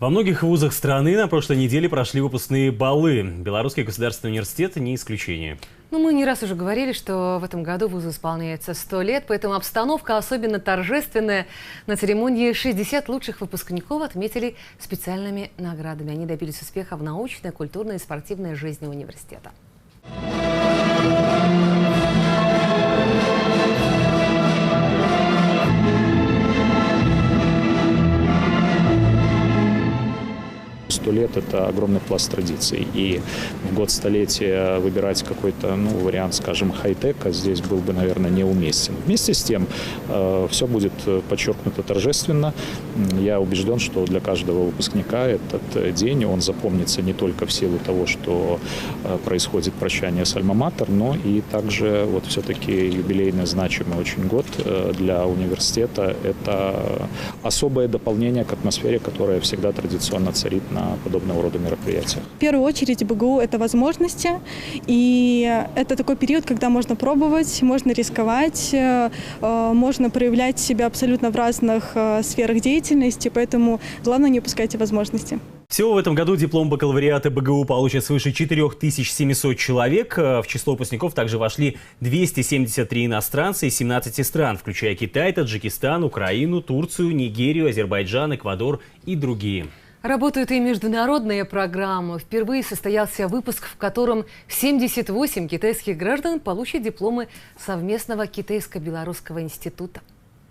Во многих вузах страны на прошлой неделе прошли выпускные балы. Белорусский государственный университет не исключение. Мы не раз уже говорили, что в этом году вузу исполняется 100 лет, поэтому обстановка особенно торжественная. На церемонии 60 лучших выпускников отметили специальными наградами. Они добились успеха в научной, культурной и спортивной жизни университета. «100 лет» — это огромный пласт традиций. И в год столетия выбирать какой-то вариант, скажем, хай-тека здесь был бы, наверное, неуместен. Вместе с тем, все будет подчеркнуто торжественно. Я убежден, что для каждого выпускника этот день, он запомнится не только в силу того, что происходит прощание с альма-матер, но и также все-таки юбилейный значимый очень год для университета. Это особое дополнение к атмосфере, которая всегда традиционно царит на подобного рода мероприятиях. В первую очередь БГУ – это возможности, и это такой период, когда можно пробовать, можно рисковать, можно проявлять себя абсолютно в разных сферах деятельности, поэтому главное не упускайте возможности. Всего в этом году диплом бакалавриата БГУ получат свыше 4700 человек. В число выпускников также вошли 273 иностранца из 17 стран, включая Китай, Таджикистан, Украину, Турцию, Нигерию, Азербайджан, Эквадор и другие. Работают и международные программы. Впервые состоялся выпуск, в котором 78 китайских граждан получат дипломы совместного китайско-белорусского института.